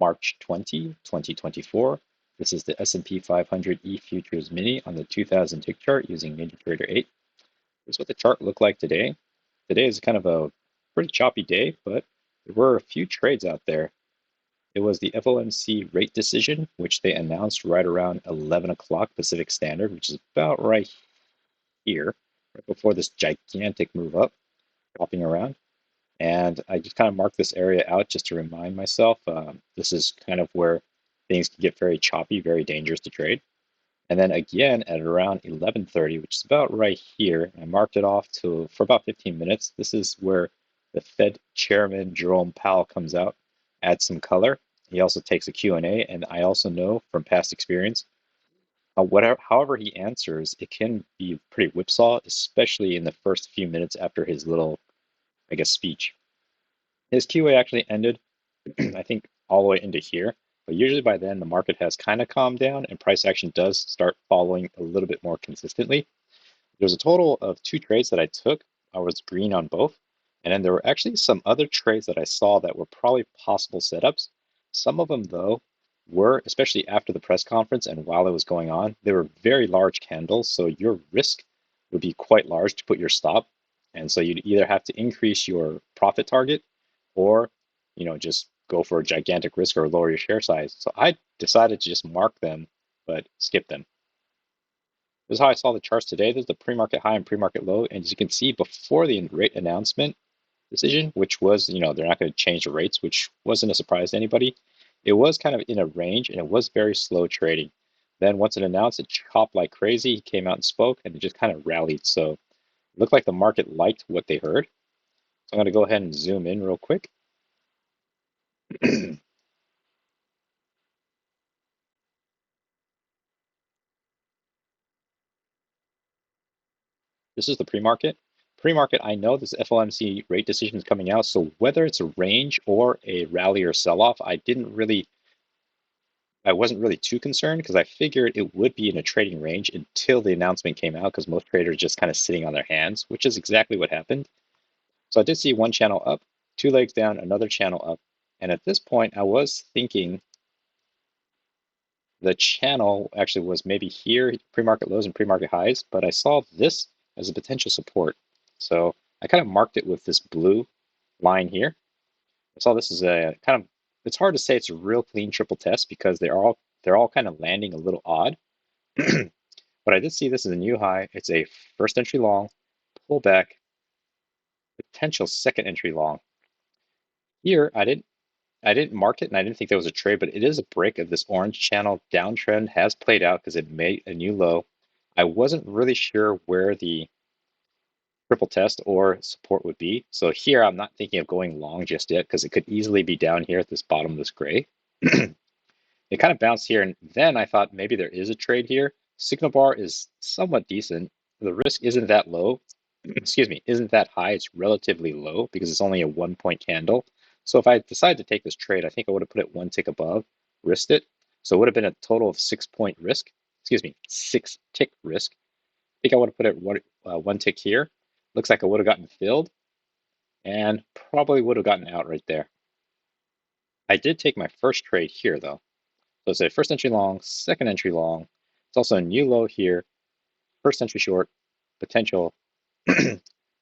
March 20, 2024. This is the S&P 500 E-Futures Mini on the 2000 tick chart using NinjaTrader 8. This is what the chart looked like today. Today is kind of a pretty choppy day, but there were a few trades out there. It was the FOMC rate decision, which they announced right around 11 o'clock Pacific Standard, which is about right here, right before this gigantic move up, popping around. And I just kind of marked this area out just to remind myself. This is kind of where things can get very choppy, very dangerous to trade. And then again at around 11:30, which is about right here, I marked it off for about 15 minutes. This is where the Fed Chairman Jerome Powell comes out, adds some color. He also takes a Q&A, and I also know from past experience, however he answers, it can be pretty whipsaw, especially in the first few minutes after his little, I guess, speech. His QA actually ended, I think, all the way into here. But usually by then, the market has kind of calmed down and price action does start following a little bit more consistently. There's a total of 2 trades that I took. I was green on both. And then there were actually some other trades that I saw that were probably possible setups. Some of them, though, were, especially after the press conference and while it was going on, they were very large candles. So your risk would be quite large to put your stop. And so you'd either have to increase your profit target or, just go for a gigantic risk or lower your share size. So I decided to just mark them, but skip them. This is how I saw the charts today. There's the pre-market high and pre-market low. And as you can see, before the rate announcement decision, which was, they're not going to change the rates, which wasn't a surprise to anybody. It was kind of in a range and it was very slow trading. Then once it announced, it chopped like crazy. He came out and spoke and it just kind of rallied. So it looked like the market liked what they heard. So I'm going to go ahead and zoom in real quick. This is the pre-market. Pre-market, I know this FOMC rate decision is coming out, so whether it's a range or a rally or sell-off, I wasn't really too concerned because I figured it would be in a trading range until the announcement came out because most traders just kind of sitting on their hands, which is exactly what happened. So I did see one channel up, 2 legs down, another channel up. And at this point, I was thinking the channel actually was maybe here, pre-market lows and pre-market highs, but I saw this as a potential support. So I kind of marked it with this blue line here. I saw this as a kind of, it's hard to say it's a real clean triple test because they're all kind of landing a little odd. But I did see this as a new high. It's a first entry long, pullback, potential second entry long. Here, I didn't mark it and I didn't think there was a trade, but it is a break of this orange channel. Downtrend has played out because it made a new low. I wasn't really sure where the triple test or support would be. So here I'm not thinking of going long just yet because it could easily be down here at this bottom of this gray. It kind of bounced here and then I thought maybe there is a trade here. Signal bar is somewhat decent. The risk isn't that low. Excuse me, isn't that high. It's relatively low because it's only a 1-point candle. So if I decided to take this trade, I think I would have put it 1 tick above, risked it. So it would have been a total of 6-point risk. Excuse me, 6-tick risk. I think I would have put it 1 tick here. Looks like I would have gotten filled and probably would have gotten out right there. I did take my first trade here though. So it's a first entry long, second entry long. It's also a new low here, first entry short, potential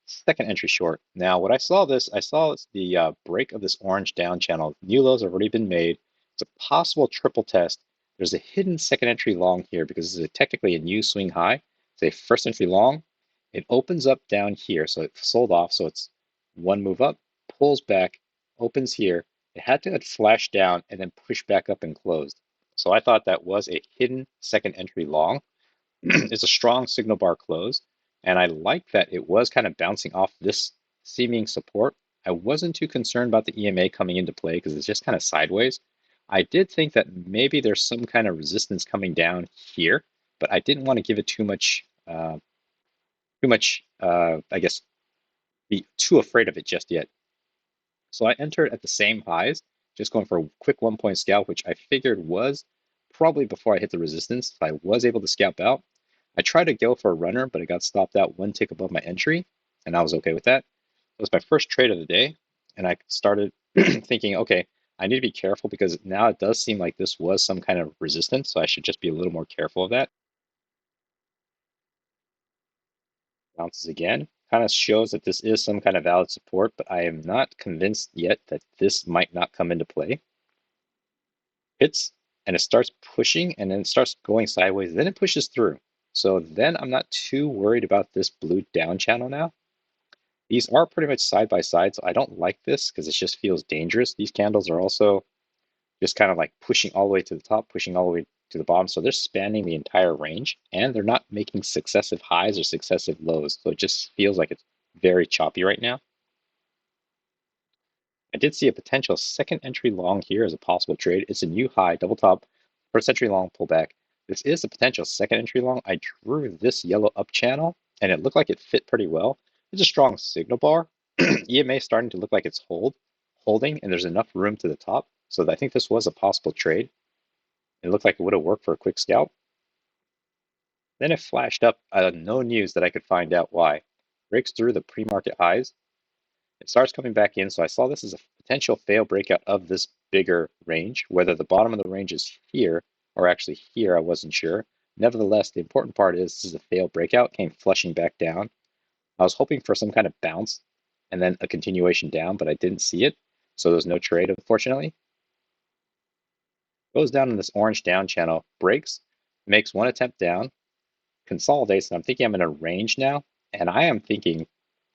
second entry short. Now, what I saw the break of this orange down channel. New lows have already been made. It's a possible triple test. There's a hidden second entry long here because this is technically a new swing high. It's a first entry long. It opens up down here, so it sold off. So it's one move up, pulls back, opens here. It had to flash down and then push back up and closed. So I thought that was a hidden second entry long. It's a strong signal bar close. And I like that it was kind of bouncing off this seeming support. I wasn't too concerned about the EMA coming into play because it's just kind of sideways. I did think that maybe there's some kind of resistance coming down here, but I didn't want to give it too much, I guess, be too afraid of it just yet. So I entered at the same highs, just going for a quick 1-point scalp, which I figured was probably before I hit the resistance. I was able to scalp out. I tried to go for a runner, but it got stopped out 1 tick above my entry, and I was okay with that. It was my first trade of the day, and I started thinking, okay, I need to be careful because now it does seem like this was some kind of resistance, so I should just be a little more careful of that. Bounces again. Kind of shows that this is some kind of valid support, but I am not convinced yet that this might not come into play. Hits, and it starts pushing, and then it starts going sideways, then it pushes through. So then I'm not too worried about this blue down channel now. These are pretty much side by side, so I don't like this because it just feels dangerous. These candles are also just kind of like pushing all the way to the top, pushing all the way to the bottom. So they're spanning the entire range, and they're not making successive highs or successive lows. So it just feels like it's very choppy right now. I did see a potential second entry long here as a possible trade. It's a new high, double top, first entry long pullback. This is a potential second entry long. I drew this yellow up channel, and it looked like it fit pretty well. It's a strong signal bar. EMA starting to look like it's holding, and there's enough room to the top. So I think this was a possible trade. It looked like it would have worked for a quick scalp. Then it flashed up no news that I could find out why. Breaks through the pre-market highs. It starts coming back in, so I saw this as a potential fail breakout of this bigger range. Whether the bottom of the range is here or actually here, I wasn't sure. Nevertheless, the important part is this is a fail breakout, came flushing back down. I was hoping for some kind of bounce and then a continuation down, but I didn't see it, so there's no trade, unfortunately. Goes down in this orange down channel, breaks, makes one attempt down, consolidates, and I'm thinking I'm in a range now, and I am thinking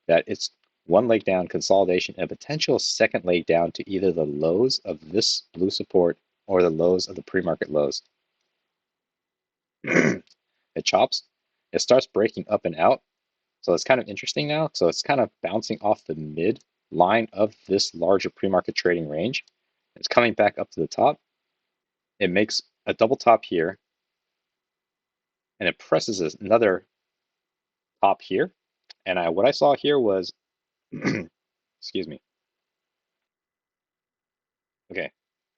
that it's one leg down, consolidation, and a potential second leg down to either the lows of this blue support or the lows of the pre-market lows. It chops, it starts breaking up and out, so it's kind of interesting now. So it's kind of bouncing off the mid line of this larger pre-market trading range. It's coming back up to the top. It makes a double top here, and it presses another top here. And what I saw here was, excuse me. Okay,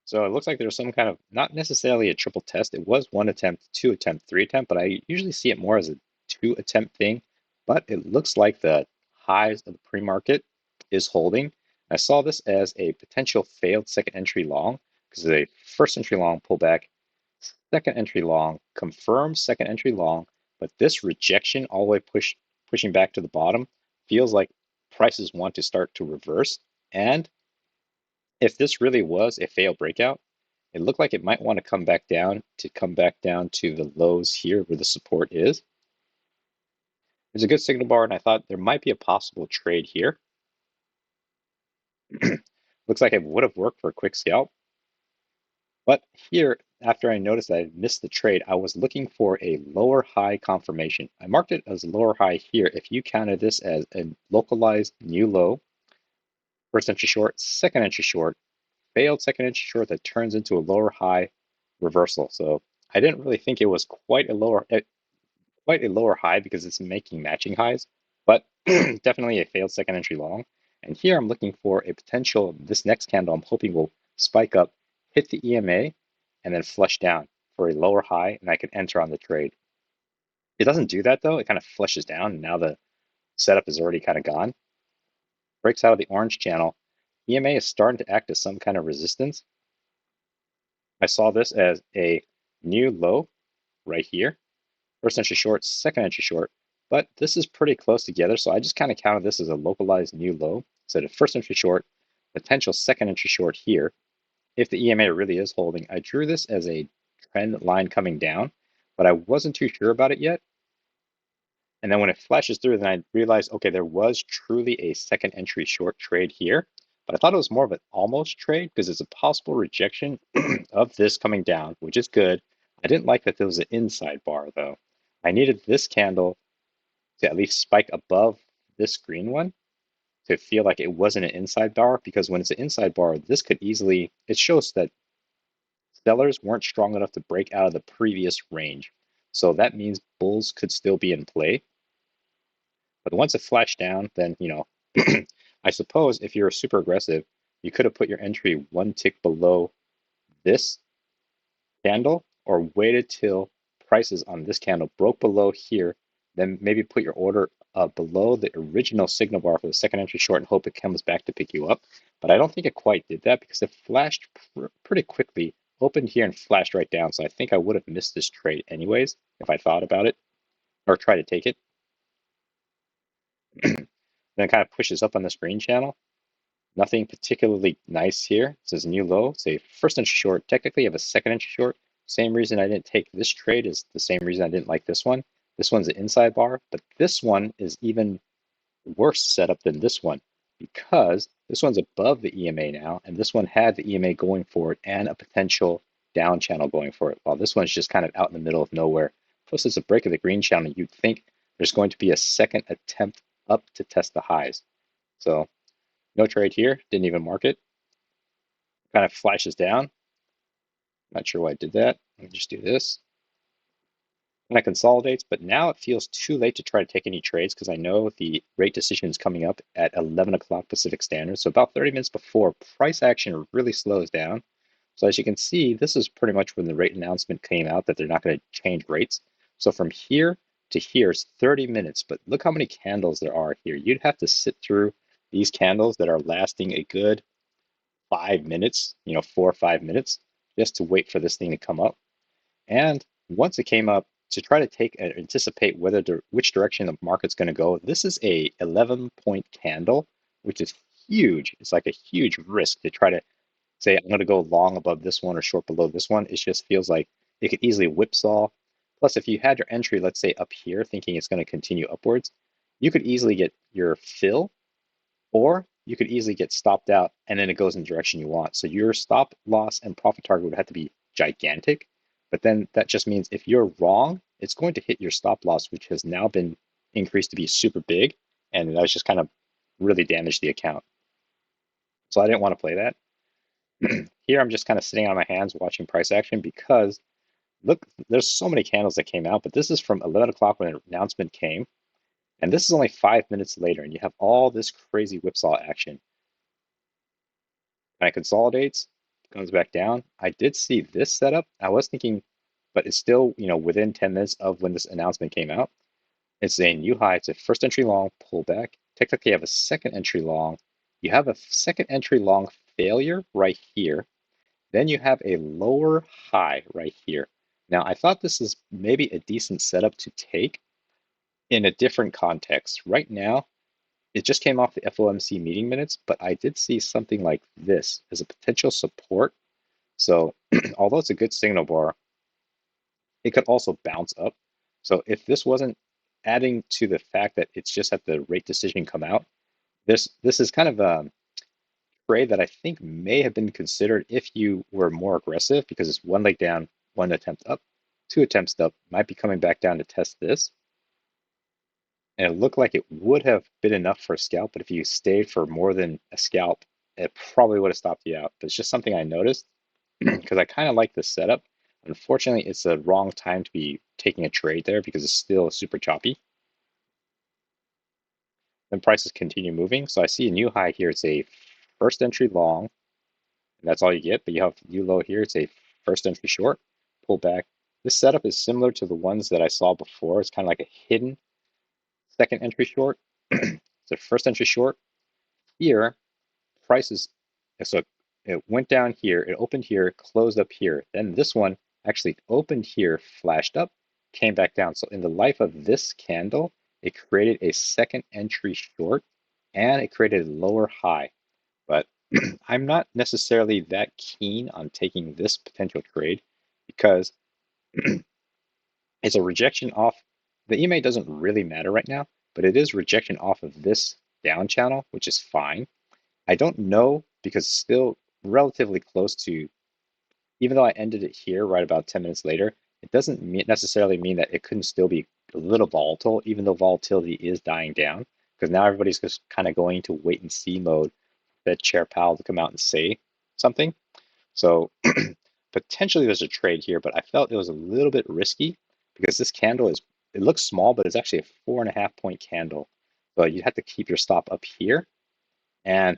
so it looks like there's some kind of, not necessarily a triple test. It was one attempt, two attempt, three attempt, but I usually see it more as a two attempt thing. But it looks like the highs of the pre-market is holding. I saw this as a potential failed second entry long because a first entry long pullback, second entry long, confirmed second entry long, but this rejection all the way pushing back to the bottom feels like prices want to start to reverse. And if this really was a failed breakout, it looked like it might want to come back down to the lows here where the support is. It's a good signal bar, and I thought there might be a possible trade here. Looks like it would have worked for a quick scalp. But here, after I noticed that I missed the trade, I was looking for a lower high confirmation. I marked it as lower high here. If you counted this as a localized new low, first entry short, second entry short, failed second entry short that turns into a lower high reversal. So I didn't really think it was quite a lower high because it's making matching highs, but definitely a failed second entry long. And here I'm looking for a potential, this next candle I'm hoping will spike up, hit the EMA, and then flush down for a lower high, and I can enter on the trade. It doesn't do that though, it kind of flushes down, and now the setup is already kind of gone. Breaks out of the orange channel. EMA is starting to act as some kind of resistance. I saw this as a new low right here. First entry short, second entry short, but this is pretty close together. So I just kind of counted this as a localized new low. So the first entry short, potential second entry short here. If the EMA really is holding, I drew this as a trend line coming down, but I wasn't too sure about it yet. And then when it flashes through, then I realized, okay, there was truly a second entry short trade here, but I thought it was more of an almost trade because it's a possible rejection of this coming down, which is good. I didn't like that there was an inside bar though. I needed this candle to at least spike above this green one to feel like it wasn't an inside bar, because when it's an inside bar, this could easily, it shows that sellers weren't strong enough to break out of the previous range. So that means bulls could still be in play. But once it flashed down, then, I suppose if you're super aggressive, you could have put your entry one tick below this candle or waited till prices on this candle broke below here, then maybe put your order below the original signal bar for the second entry short and hope it comes back to pick you up. But I don't think it quite did that because it flashed pretty quickly, opened here and flashed right down. So I think I would have missed this trade anyways if I thought about it or try to take it. Then it kind of pushes up on this green channel. Nothing particularly nice here. It says new low. Say first entry short. Technically, you have a second entry short. Same reason I didn't take this trade is the same reason I didn't like this one. This one's an inside bar, but this one is even worse setup than this one because this one's above the EMA now, and this one had the EMA going for it and a potential down channel going for it, while this one's just kind of out in the middle of nowhere. Plus, it's a break of the green channel. You'd think there's going to be a second attempt up to test the highs. So no trade here, didn't even mark it. Kind of flashes down. Not sure why I did that. Let me just do this. And it consolidates, but now it feels too late to try to take any trades because I know the rate decision is coming up at 11 o'clock Pacific Standard. So about 30 minutes before, price action really slows down. So as you can see, this is pretty much when the rate announcement came out that they're not going to change rates. So from here to here is 30 minutes, but look how many candles there are here. You'd have to sit through these candles that are lasting a good 5 minutes, 4 or 5 minutes, just to wait for this thing to come up. And once it came up, to try to take and anticipate which direction the market's going to go, this is a 11-point candle, which is huge. It's like a huge risk to try to say, I'm going to go long above this one or short below this one. It just feels like it could easily whipsaw. Plus, if you had your entry, let's say up here, thinking it's going to continue upwards, you could easily get your fill, or you could easily get stopped out and then it goes in the direction you want. So your stop loss and profit target would have to be gigantic. But then that just means if you're wrong, it's going to hit your stop loss, which has now been increased to be super big. And that's just kind of really damaged the account. So I didn't want to play that. Here I'm just kind of sitting on my hands watching price action because look, there's so many candles that came out, but this is from 11 o'clock when the announcement came. And this is only 5 minutes later, and you have all this crazy whipsaw action. Kind of consolidates, comes back down. I did see this setup. I was thinking, but it's still, within 10 minutes of when this announcement came out. It's a new high. It's a first entry long pullback. Technically, you have a second entry long. You have a second entry long failure right here. Then you have a lower high right here. Now, I thought this is maybe a decent setup to take in a different context. Right now, it just came off the FOMC meeting minutes, but I did see something like this as a potential support. So although it's a good signal bar, it could also bounce up. So if this wasn't adding to the fact that it's just at the rate decision come out, this is kind of a trade that I think may have been considered if you were more aggressive because it's one leg down, one attempt up, two attempts up, might be coming back down to test this. And it looked like it would have been enough for a scalp, but if you stayed for more than a scalp, it probably would have stopped you out. But it's just something I noticed because I kind of like this setup. Unfortunately, it's the wrong time to be taking a trade there because it's still super choppy. Then prices continue moving. So I see a new high here. It's a first entry long, and that's all you get. But you have new low here. It's a first entry short, pull back. This setup is similar to the ones that I saw before. It's kind of like a hidden second entry short. It's a first entry short. Here, prices, so it went down here, it opened here, closed up here. Then this one actually opened here, flashed up, came back down. So in the life of this candle, it created a second entry short and it created a lower high. But I'm not necessarily that keen on taking this potential trade because it's a rejection off. The EMA doesn't really matter right now, but it is rejection off of this down channel, which is fine. I don't know because it's still relatively close to, even though I ended it here right about 10 minutes later, it doesn't necessarily mean that it couldn't still be a little volatile, even though volatility is dying down, because now everybody's just kind of going to wait and see mode, Fed Chair Powell to come out and say something. So potentially there's a trade here, but I felt it was a little bit risky because this candle is, it looks small, but it's actually a 4.5-point candle. So you'd have to keep your stop up here and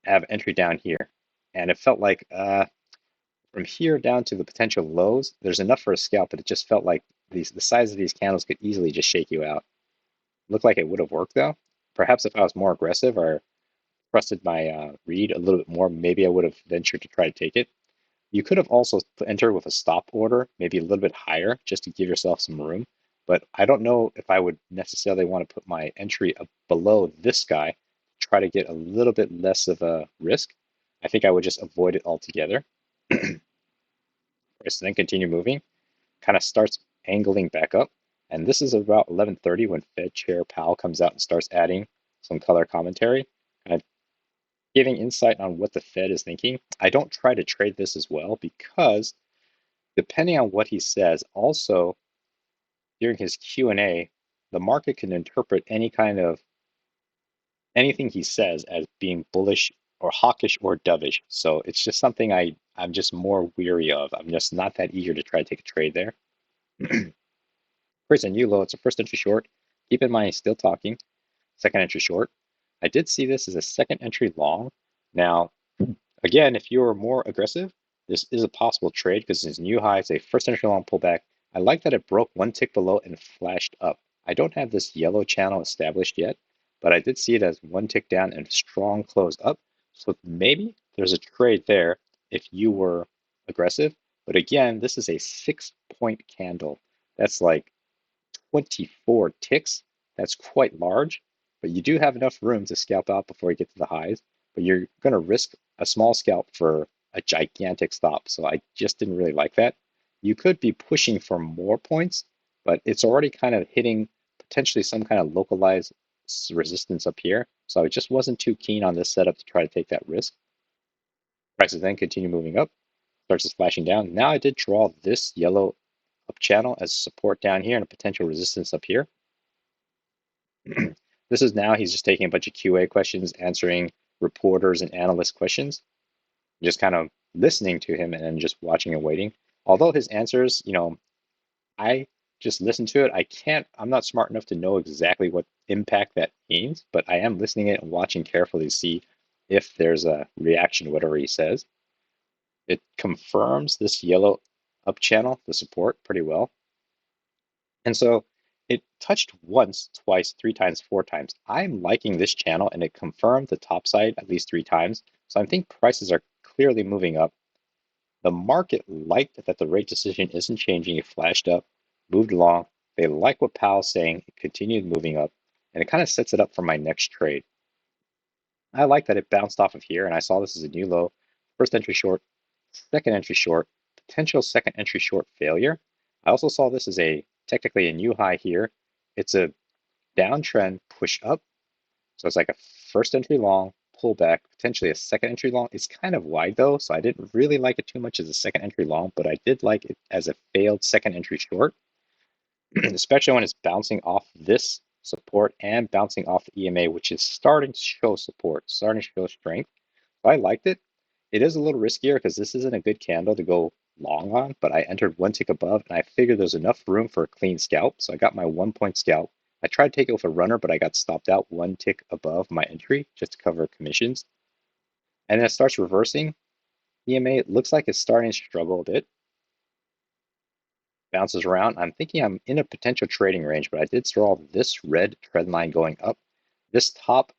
have entry down here. And it felt like from here down to the potential lows, there's enough for a scalp, but it just felt like the size of these candles could easily just shake you out. Looked like it would have worked though. Perhaps if I was more aggressive or trusted my read a little bit more, maybe I would have ventured to try to take it. You could have also entered with a stop order, maybe a little bit higher, just to give yourself some room. But I don't know if I would necessarily want to put my entry up below this guy, try to get a little bit less of a risk. I think I would just avoid it altogether. Price then continue moving, kind of starts angling back up. And this is about 11:30 when Fed Chair Powell comes out and starts adding some color commentary, kind of giving insight on what the Fed is thinking. I don't try to trade this as well because depending on what he says, also during his Q&A, the market can interpret anything he says as being bullish or hawkish or dovish. So it's just something I'm just more weary of. I'm just not that eager to try to take a trade there. First and new low, it's a first entry short. Keep in mind he's still talking. Second entry short. I did see this as a second entry long. Now, again, if you're more aggressive, this is a possible trade because it's new high. It's a first entry long pullback. I like that it broke one tick below and flashed up. I don't have this yellow channel established yet, but I did see it as one tick down and strong close up. So maybe there's a trade there if you were aggressive. But again, this is a 6-point candle. That's like 24 ticks. That's quite large, but you do have enough room to scalp out before you get to the highs. But you're going to risk a small scalp for a gigantic stop. So I just didn't really like that. You could be pushing for more points, but it's already kind of hitting potentially some kind of localized resistance up here. So I just wasn't too keen on this setup to try to take that risk. Prices then continue moving up, starts flashing down. Now I did draw this yellow up channel as support down here and a potential resistance up here. This is now he's just taking a bunch of QA questions, answering reporters and analyst questions, just kind of listening to him and then just watching and waiting. Although his answers, I just listen to it. I'm not smart enough to know exactly what impact that means, but I am listening it and watching carefully to see if there's a reaction to whatever he says. It confirms this yellow up channel, the support, pretty well. And so it touched once, twice, 3 times, 4 times. I'm liking this channel and it confirmed the top side at least 3 times. So I think prices are clearly moving up. The market liked that the rate decision isn't changing. It flashed up, moved along. They like what Powell's saying. It continued moving up, and it kind of sets it up for my next trade. I like that it bounced off of here, and I saw this as a new low. First entry short, second entry short, potential second entry short failure. I also saw this as technically a new high here. It's a downtrend push up. So it's like a first entry long pullback, potentially a second entry long. It's kind of wide though, so I didn't really like it too much as a second entry long, but I did like it as a failed second entry short, especially when it's bouncing off this support and bouncing off the EMA, which is starting to show support, starting to show strength. So I liked it. It is a little riskier because this isn't a good candle to go long on, but I entered one tick above and I figured there's enough room for a clean scalp. So I got my 1 point scalp. I tried to take it with a runner, but I got stopped out one tick above my entry just to cover commissions. And then it starts reversing. EMA, it looks like it's starting to struggle a bit. Bounces around. I'm thinking I'm in a potential trading range, but I did draw this red trend line going up. This top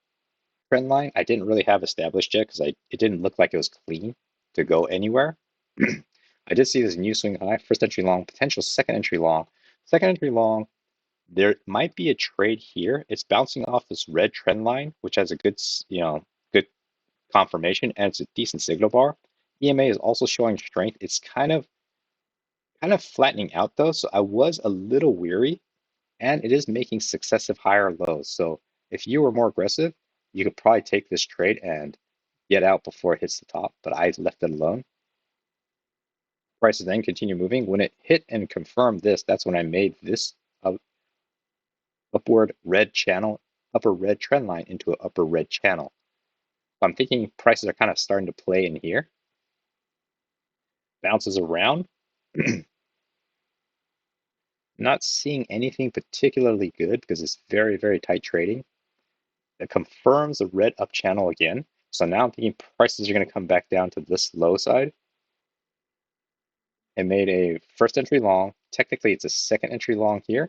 trend line I didn't really have established yet because it didn't look like it was clean to go anywhere. I did see this new swing high, first entry long, potential second entry long. Second entry long, there might be a trade here. It's bouncing off this red trend line, which has a good, good confirmation, and it's a decent signal bar. EMA is also showing strength. It's kind of flattening out though, so I was a little weary, and it is making successive higher lows. So if you were more aggressive, you could probably take this trade and get out before it hits the top, but I left it alone. Prices then continue moving. When it hit and confirmed this, that's when I made this upward red channel, upper red trend line into an upper red channel. So I'm thinking prices are kind of starting to play in here. Bounces around. Not seeing anything particularly good because it's very, very tight trading. It confirms the red up channel again. So now I'm thinking prices are going to come back down to this low side. It made a first entry long. Technically, it's a second entry long here.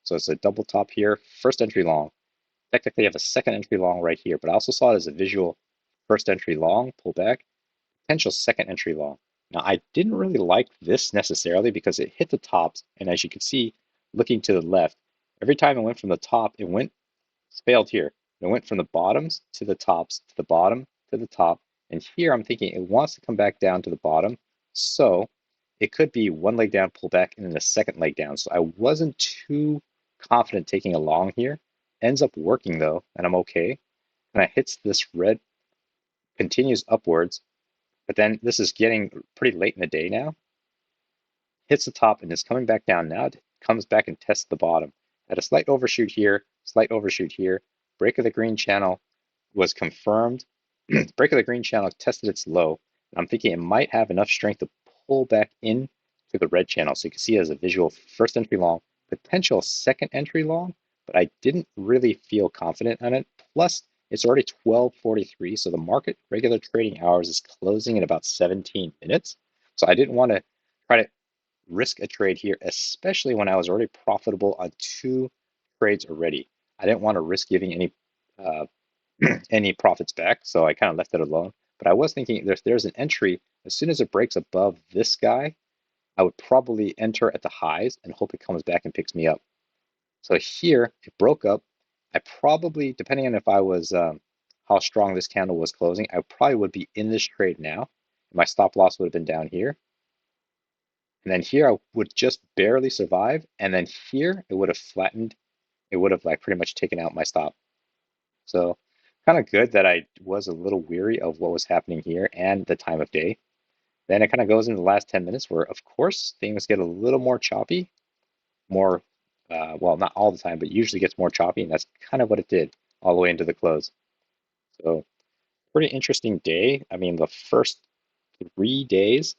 So it's a double top here, first entry long. Technically I have a second entry long right here, but I also saw it as a visual first entry long, pull back, potential second entry long. Now I didn't really like this necessarily because it hit the tops, and as you can see, looking to the left, every time it went from the top, it's failed here. It went from the bottoms to the tops, to the bottom, to the top, and here I'm thinking it wants to come back down to the bottom, so it could be one leg down, pull back, and then a second leg down. So I wasn't too confident taking a long here. Ends up working though, and I'm okay. And it hits this red, continues upwards, but then this is getting pretty late in the day now. Hits the top and is coming back down now. It comes back and tests the bottom. Had a slight overshoot here, slight overshoot here. Break of the green channel was confirmed. Break of the green channel tested its low. I'm thinking it might have enough strength to pull back in to the red channel. So you can see it as a visual first entry long, potential second entry long, but I didn't really feel confident on it. Plus, it's already 12:43, so the market regular trading hours is closing in about 17 minutes. So I didn't want to try to risk a trade here, especially when I was already profitable on 2 trades already. I didn't want to risk giving uh, any profits back, so I kind of left it alone. But I was thinking if there's an entry, as soon as it breaks above this guy, I would probably enter at the highs and hope it comes back and picks me up. So here it broke up. I probably, depending on if I was how strong this candle was closing, I probably would be in this trade now. My stop loss would have been down here. And then here I would just barely survive. And then here it would have flattened. It would have like pretty much taken out my stop. So kind of good that I was a little weary of what was happening here and the time of day. Then it kind of goes into the last 10 minutes where, of course, things get a little more choppy, more, well, not all the time, but usually gets more choppy. And that's kind of what it did all the way into the close. So pretty interesting day. I mean, the first 3 days,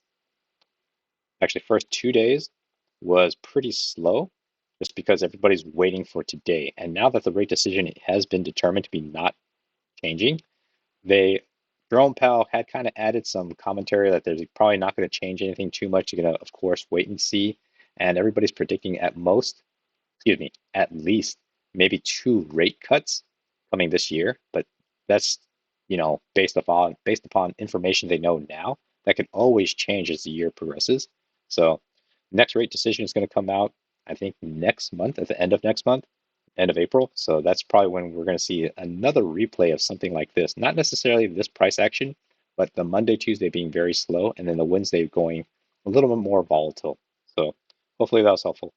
actually first 2 days was pretty slow just because everybody's waiting for today. And now that the rate decision has been determined to be not changing, Jerome Powell had kind of added some commentary that there's probably not going to change anything too much. You're going to, of course, wait and see. And everybody's predicting at least maybe 2 rate cuts coming this year. But that's, based upon information they know now. That can always change as the year progresses. So next rate decision is going to come out, I think, next month, at the end of next month, end of April. So that's probably when we're going to see another replay of something like this. Not necessarily this price action, but the Monday, Tuesday being very slow, and then the Wednesday going a little bit more volatile. So hopefully that was helpful.